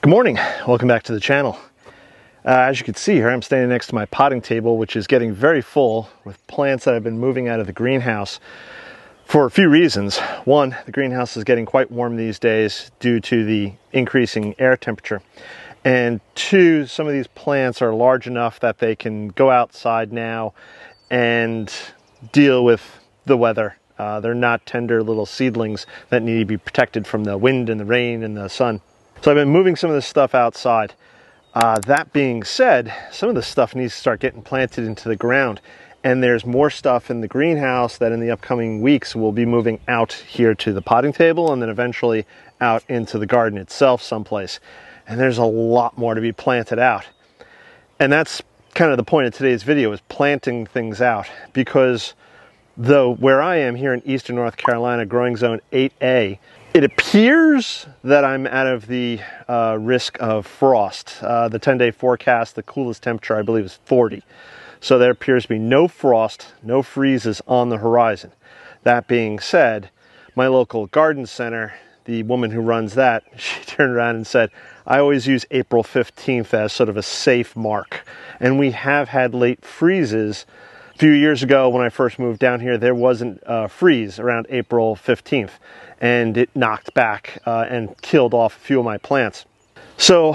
Good morning, welcome back to the channel. As you can see here, I'm standing next to my potting table, which is getting very full with plants that I've been moving out of the greenhouse for a few reasons. One, the greenhouse is getting quite warm these days due to the increasing air temperature. And two, some of these plants are large enough that they can go outside now and deal with the weather. They're not tender little seedlings that need to be protected from the wind and the rain and the sun. So I've been moving some of this stuff outside. That being said, some of the stuff needs to start getting planted into the ground. And there's more stuff in the greenhouse that in the upcoming weeks will be moving out here to the potting table and then eventually out into the garden itself someplace. And there's a lot more to be planted out. And that's kind of the point of today's video, is planting things out. Because though where I am here in eastern North Carolina, growing zone 8A, it appears that I'm out of the risk of frost. The 10-day forecast, the coolest temperature I believe is 40. So there appears to be no frost, no freezes on the horizon. That being said, my local garden center, the woman who runs that, she turned around and said, I always use April 15th as sort of a safe mark. And we have had late freezes. A few years ago when I first moved down here, there wasn't a freeze around April 15th. And it knocked back and killed off a few of my plants. So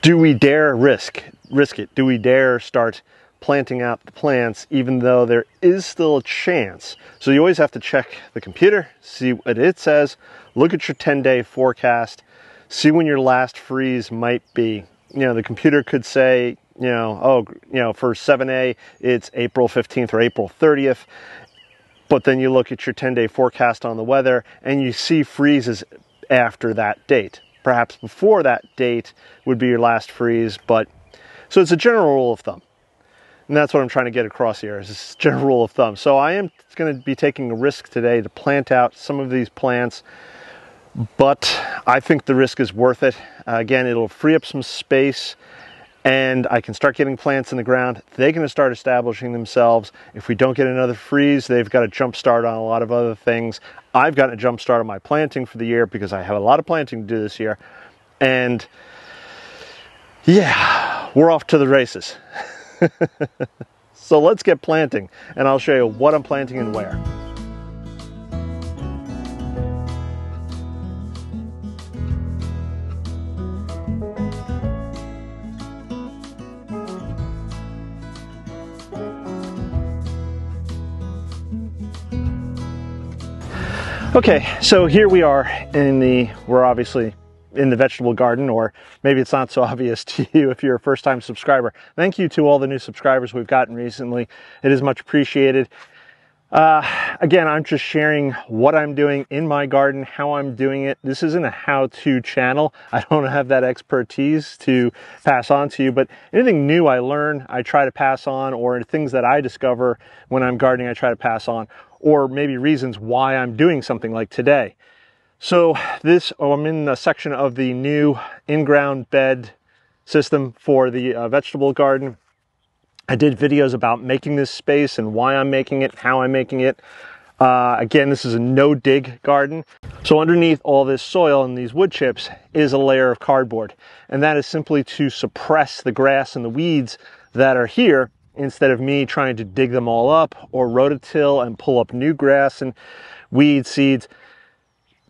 do we dare risk it? Do we dare start planting out the plants even though there is still a chance? So you always have to check the computer, see what it says, look at your 10-day forecast, see when your last freeze might be. You know, the computer could say, for 7A, it's April 15th or April 30th. But then you look at your 10-day forecast on the weather and you see freezes after that date. Perhaps before that date would be your last freeze, but so it's a general rule of thumb. And that's what I'm trying to get across here, is this general rule of thumb. So I am going to be taking a risk today to plant out some of these plants, but I think the risk is worth it. Again, it'll free up some space and I can start getting plants in the ground. They're going to start establishing themselves. If we don't get another freeze, they've got a jump start on a lot of other things. I've gotten a jump start on my planting for the year because I have a lot of planting to do this year. And yeah, we're off to the races. So let's get planting and I'll show you what I'm planting and where. Okay, so here we are we're obviously in the vegetable garden, or maybe it's not so obvious to you if you're a first-time subscriber. Thank you to all the new subscribers we've gotten recently. It is much appreciated. Again, I'm just sharing what I'm doing in my garden, how I'm doing it. This isn't a how-to channel. I don't have that expertise to pass on to you, but anything new I learn, I try to pass on, or things that I discover when I'm gardening, I try to pass on, or maybe reasons why I'm doing something like today. So I'm in a section of the new in-ground bed system for the vegetable garden. I did videos about making this space and why I'm making it, how I'm making it. Again, this is a no-dig garden. So underneath all this soil and these wood chips is a layer of cardboard. And that is simply to suppress the grass and the weeds that are here, instead of me trying to dig them all up or rototill and pull up new grass and weed seeds.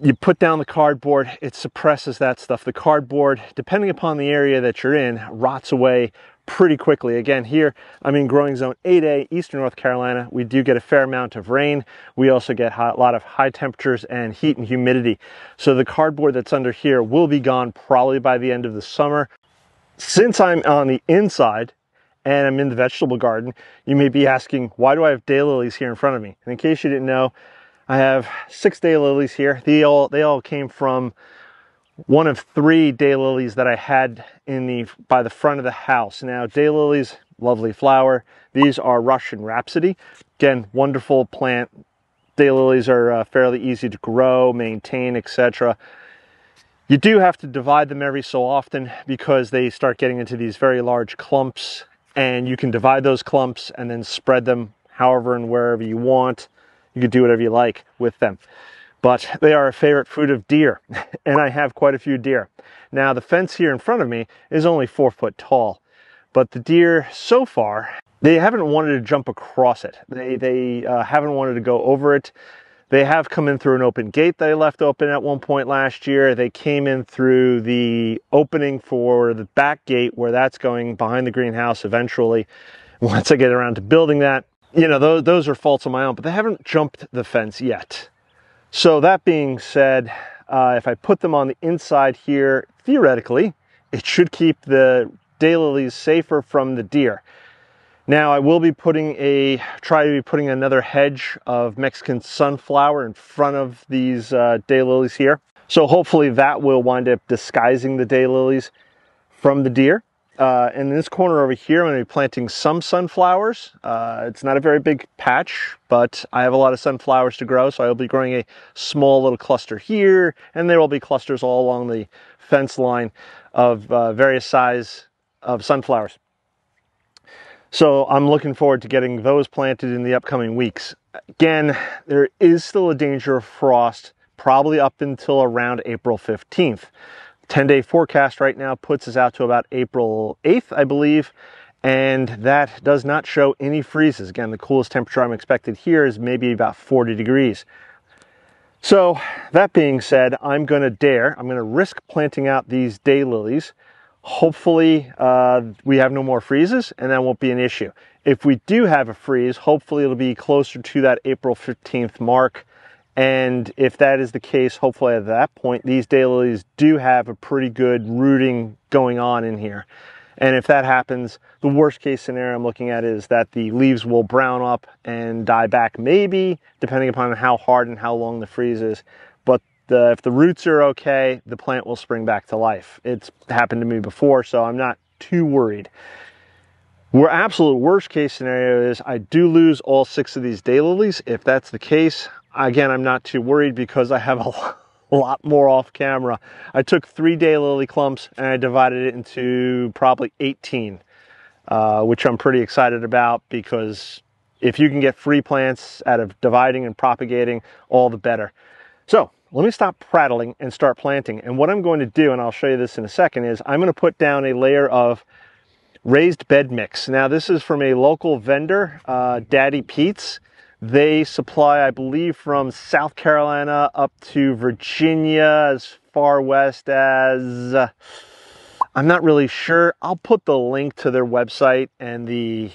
You put down the cardboard, it suppresses that stuff. The cardboard, depending upon the area that you're in, rots away pretty quickly. Again, here I'm in growing zone 8A, eastern North Carolina. We do get a fair amount of rain. We also get a lot of high temperatures and heat and humidity. So the cardboard that's under here will be gone probably by the end of the summer. Since I'm on the inside and I'm in the vegetable garden, you may be asking, why do I have daylilies here in front of me? And in case you didn't know, I have 6 daylilies here. They all came from one of 3 daylilies that I had by the front of the house. Now, daylilies, lovely flower. These are Russian Rhapsody. Again, wonderful plant. Daylilies are fairly easy to grow, maintain, etc. You do have to divide them every so often because they start getting into these very large clumps, and you can divide those clumps and then spread them however and wherever you want. You can do whatever you like with them. but they are a favorite food of deer, and I have quite a few deer. Now, the fence here in front of me is only 4 foot tall, but the deer so far, they haven't wanted to jump across it. They haven't wanted to go over it. They have come in through an open gate that I left open at one point last year. They came in through the opening for the back gate where that's going behind the greenhouse eventually. Once I get around to building that, you know, those are faults of my own, but they haven't jumped the fence yet. So that being said, if I put them on the inside here, theoretically, it should keep the daylilies safer from the deer. Now, I will be putting another hedge of Mexican sunflower in front of these daylilies here. So hopefully that will wind up disguising the daylilies from the deer. In this corner over here, I'm going to be planting some sunflowers. It's not a very big patch, but I have a lot of sunflowers to grow, so I'll be growing a small little cluster here, and there will be clusters all along the fence line of various size of sunflowers. So I'm looking forward to getting those planted in the upcoming weeks. Again, there is still a danger of frost, probably up until around April 15th. 10-day forecast right now puts us out to about April 8th, I believe, and that does not show any freezes. Again, the coolest temperature I'm expected here is maybe about 40 degrees. So that being said, I'm going to risk planting out these daylilies. Hopefully we have no more freezes and that won't be an issue. If we do have a freeze, hopefully it'll be closer to that April 15th mark. And if that is the case, hopefully at that point, these daylilies do have a pretty good rooting going on in here. And if that happens, the worst case scenario I'm looking at is that the leaves will brown up and die back, maybe, depending upon how hard and how long the freeze is. But if the roots are okay, the plant will spring back to life. It's happened to me before, so I'm not too worried. Absolute worst case scenario is I do lose all 6 of these daylilies. If that's the case, again, I'm not too worried because I have a lot more off camera. I took 3 daylily clumps and I divided it into probably 18, which I'm pretty excited about, because if you can get free plants out of dividing and propagating, all the better. So let me stop prattling and start planting. And what I'm going to do, and I'll show you this in a second, is I'm going to put down a layer of raised bed mix. Now, this is from a local vendor, Daddy Pete's. They supply, I believe, from South Carolina up to Virginia, as far west as, I'm not really sure. I'll put the link to their website and the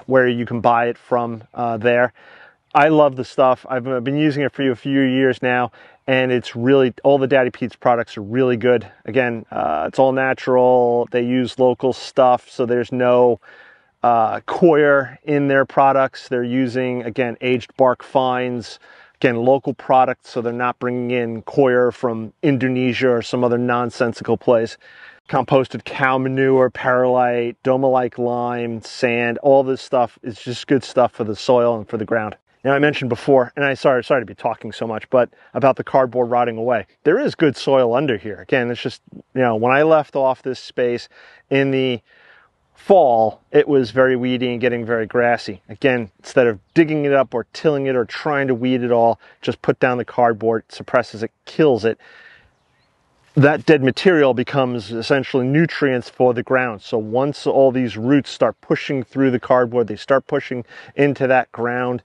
where you can buy it from there. I love the stuff. I've been using it for a few years now, and it's really, all the Daddy Pete's products are really good. Again, it's all natural. They use local stuff, so there's no coir in their products. They're using, again, aged bark fines, again, local products, so they're not bringing in coir from Indonesia or some other nonsensical place. Composted cow manure, perlite, doma-like lime, sand, all this stuff is just good stuff for the soil and for the ground. Now, I mentioned before, and sorry to be talking so much, but about the cardboard rotting away. There is good soil under here. Again, it's just, you know, when I left off this space in the fall, it was very weedy and getting very grassy. Again, instead of digging it up or tilling it or trying to weed it all, just put down the cardboard, suppresses it, kills it. That dead material becomes essentially nutrients for the ground. So once all these roots start pushing through the cardboard, they start pushing into that ground.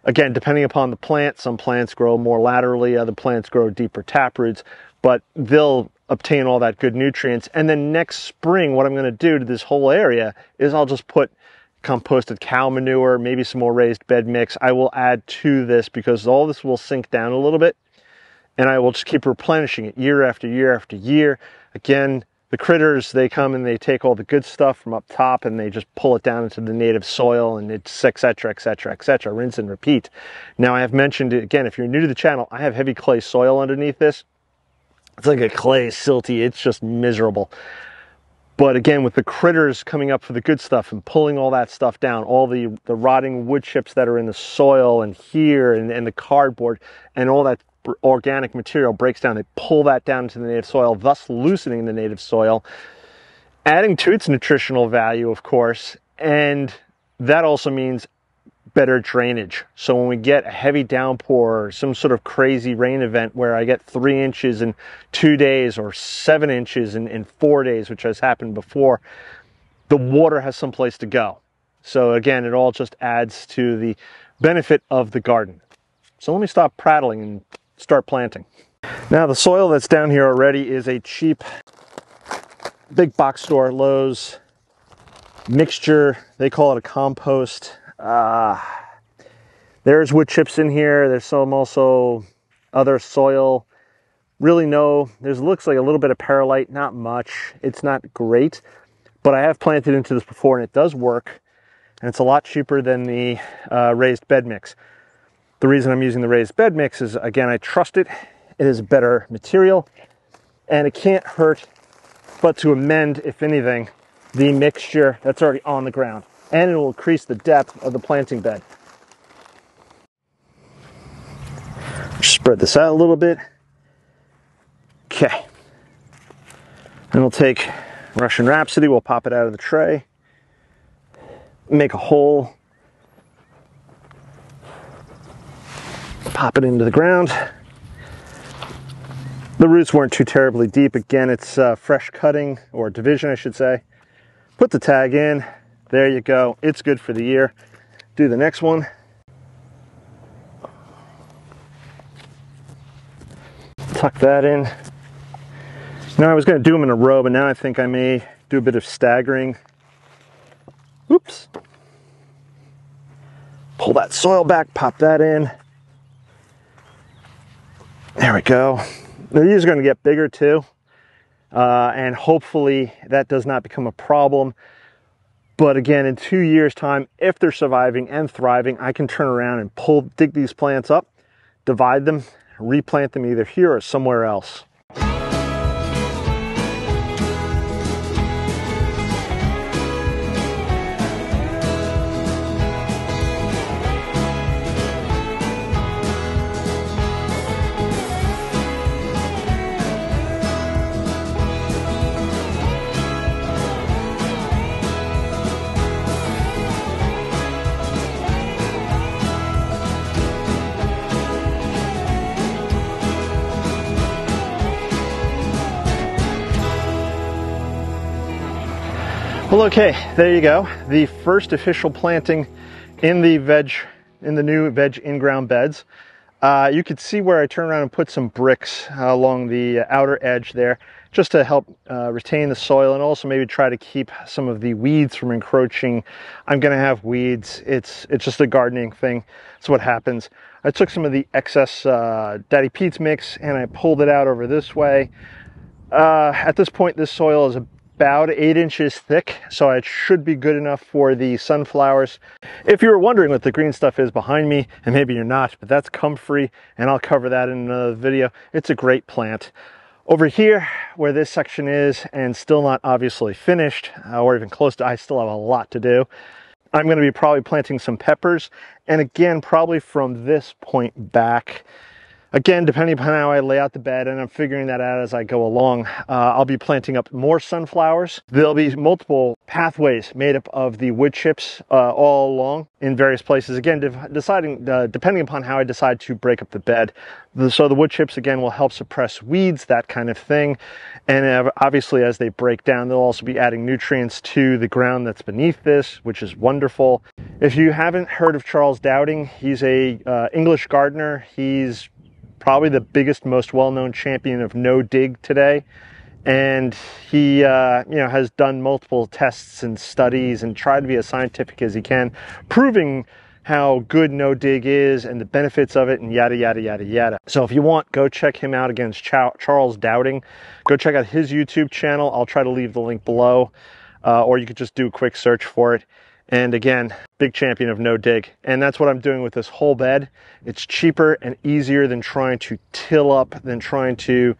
Again, depending upon the plant, some plants grow more laterally, other plants grow deeper taproots, but they'll obtain all that good nutrients. And then next spring, what I'm going to do to this whole area is I'll just put composted cow manure, maybe some more raised bed mix. I will add to this because all this will sink down a little bit, and I will just keep replenishing it year after year after year. Again, the critters, they come and they take all the good stuff from up top and they just pull it down into the native soil, and it's et cetera, et cetera, et cetera, rinse and repeat. Now, I have mentioned it again, if you're new to the channel, I have heavy clay soil underneath this. It's like a clay, silty, it's just miserable. But again, with the critters coming up for the good stuff and pulling all that stuff down, all the rotting wood chips that are in the soil and here and the cardboard and all that organic material breaks down, they pull that down into the native soil, thus loosening the native soil, adding to its nutritional value, of course. And that also means better drainage. So when we get a heavy downpour or some sort of crazy rain event where I get 3 inches in 2 days or 7 inches in 4 days, which has happened before, the water has some place to go. So again, it all just adds to the benefit of the garden. So let me stop prattling and start planting. Now the soil that's down here already is a cheap big box store, Lowe's mixture. They call it a compost. There's wood chips in here. There's some also other soil. Really looks like a little bit of perlite, not much. It's not great, but I have planted into this before and it does work. And it's a lot cheaper than the raised bed mix. The reason I'm using the raised bed mix is, again, I trust it. It is better material and it can't hurt but to amend, if anything, the mixture that's already on the ground. And it will increase the depth of the planting bed. Spread this out a little bit. Okay. Then we'll take Russian Rhapsody, we'll pop it out of the tray, make a hole, pop it into the ground. The roots weren't too terribly deep. Again, it's fresh cutting, or division, I should say. Put the tag in. There you go. It's good for the year. Do the next one. Tuck that in. Now I was going to do them in a row, but now I think I may do a bit of staggering. Oops. Pull that soil back, pop that in. There we go. Now, these are going to get bigger too. And hopefully that does not become a problem. But again, in 2 years' time, if they're surviving and thriving, I can turn around and dig these plants up, divide them, replant them either here or somewhere else. Well, okay, there you go. The first official planting in the new veg in-ground beds. You could see where I turn around and put some bricks along the outer edge there, just to help retain the soil and also maybe try to keep some of the weeds from encroaching. I'm gonna have weeds. It's just a gardening thing. That's what happens. I took some of the excess Daddy Pete's mix and I pulled it out over this way. At this point, this soil is about 8 inches thick, so it should be good enough for the sunflowers. If you were wondering what the green stuff is behind me, and maybe you're not, but that's comfrey, and I'll cover that in another video. It's a great plant. Over here, where this section is, and still not obviously finished, or even close to, I still have a lot to do. I'm going to be probably planting some peppers, and again, probably from this point back. Again, depending upon how I lay out the bed, and I'm figuring that out as I go along, I'll be planting up more sunflowers. There'll be multiple pathways made up of the wood chips all along in various places. Again, depending upon how I decide to break up the bed. So the wood chips, again, will help suppress weeds, that kind of thing. And obviously, as they break down, they'll also be adding nutrients to the ground that's beneath this, which is wonderful. If you haven't heard of Charles Dowding, he's a English gardener. He's probably the biggest, most well-known champion of no-dig today. And he has done multiple tests and studies and tried to be as scientific as he can, proving how good no-dig is and the benefits of it and yada, yada, yada, yada. So if you want, go check him out. Again, it's Charles Dowding. Go check out his YouTube channel. I'll try to leave the link below, or you could just do a quick search for it. And again, big champion of no dig. And that's what I'm doing with this whole bed. It's cheaper and easier than trying to till up, than trying to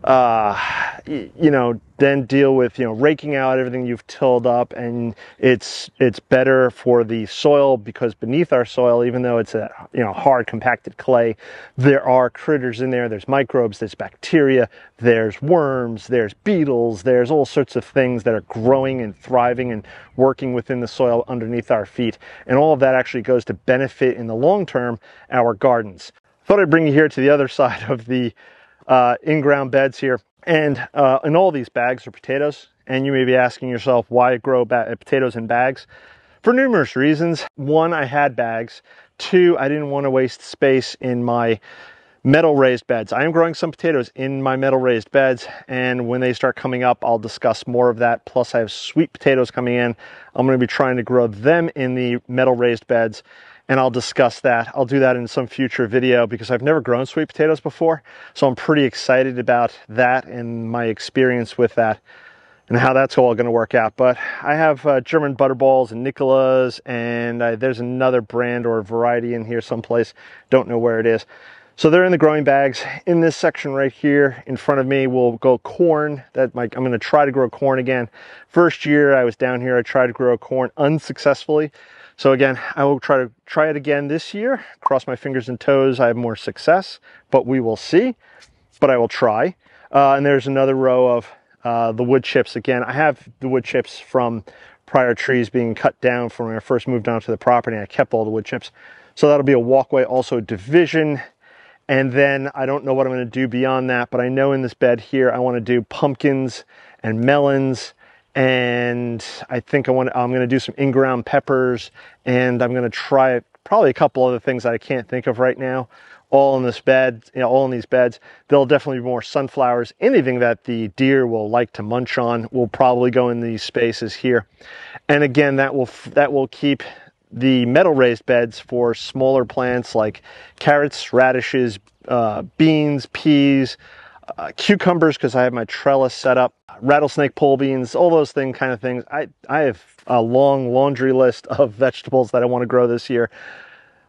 you know, then deal with, you know, raking out everything you've tilled up. And it's better for the soil, because beneath our soil, even though it's a, you know, hard compacted clay, there are critters in there. There's microbes, there's bacteria, there's worms, there's beetles, there's all sorts of things that are growing and thriving and working within the soil underneath our feet. And all of that actually goes to benefit in the long term our gardens. Thought I'd bring you here to the other side of the in-ground beds here. And in all these bags are potatoes. And you may be asking yourself, why grow potatoes in bags? For numerous reasons. One, I had bags. Two, I didn't want to waste space in my metal raised beds. I am growing some potatoes in my metal raised beds, and when they start coming up, I'll discuss more of that. Plus, I have sweet potatoes coming in. I'm going to be trying to grow them in the metal raised beds, and I'll discuss that. I'll do that in some future video because I've never grown sweet potatoes before. So I'm pretty excited about that and my experience with that and how that's all going to work out. But I have German Butterballs and Nicolas, and there's another brand or variety in here someplace. Don't know where it is. So they're in the growing bags. In this section right here in front of me will go corn. I'm going to try to grow corn again. First year I was down here, I tried to grow corn unsuccessfully. So again, I will try it again this year. Cross my fingers and toes I have more success, but we will see. But I will try. And there's another row of the wood chips again. I have the wood chips from prior trees being cut down from when I first moved onto the property. I kept all the wood chips. So that'll be a walkway, also division. And then I don't know what I'm going to do beyond that, but I know in this bed here I want to do pumpkins and melons, and I think I'm going to do some in-ground peppers, and I'm going to try probably a couple other things that I can't think of right now, all in this bed, you know, all in these beds. There'll definitely be more sunflowers. Anything that the deer will like to munch on will probably go in these spaces here. And again, that will keep the metal raised beds for smaller plants like carrots, radishes, beans, peas, cucumbers, because I have my trellis set up, rattlesnake pole beans, all those kind of things. I have a long laundry list of vegetables that I want to grow this year.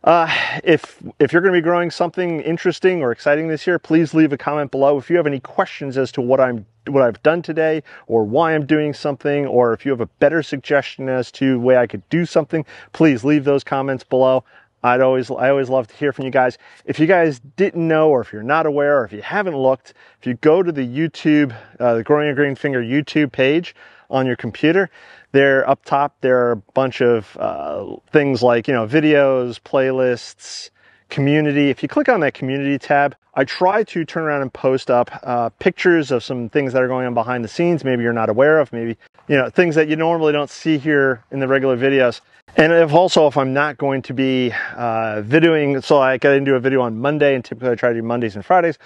If you're going to be growing something interesting or exciting this year, please leave a comment below. If you have any questions as to what I've done today, or why I'm doing something, or if you have a better suggestion as to the way I could do something, please leave those comments below. I always love to hear from you guys. If you guys didn't know, or if you're not aware, or if you haven't looked, if you go to the YouTube, the Growing Your Green Finger YouTube page on your computer, there up top, there are a bunch of things like, you know, videos, playlists, community. If you click on that community tab, I try to turn around and post up pictures of some things that are going on behind the scenes, maybe you're not aware of, maybe, you know, things that you normally don't see here in the regular videos. And if I'm not going to be videoing, so I didn't do a video on Monday, and typically I try to do Mondays and Fridays,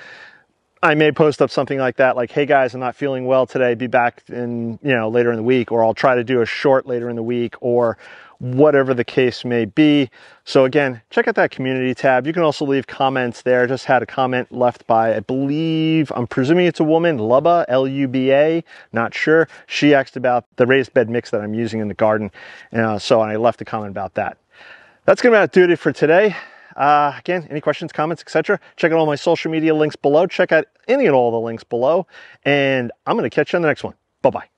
I may post up something like that, like, hey guys, I'm not feeling well today, be back in, you know, later in the week, or I'll try to do a short later in the week, or whatever the case may be. So again, check out that community tab. You can also leave comments there. I just had a comment left by, I'm presuming it's a woman, Luba, L-U-B-A, not sure. She asked about the raised bed mix that I'm using in the garden. So I left a comment about that. That's going to about do it for today. Again, any questions, comments, etc., check out all my social media links below. Check out any and all the links below, and I'm going to catch you on the next one. Bye-bye.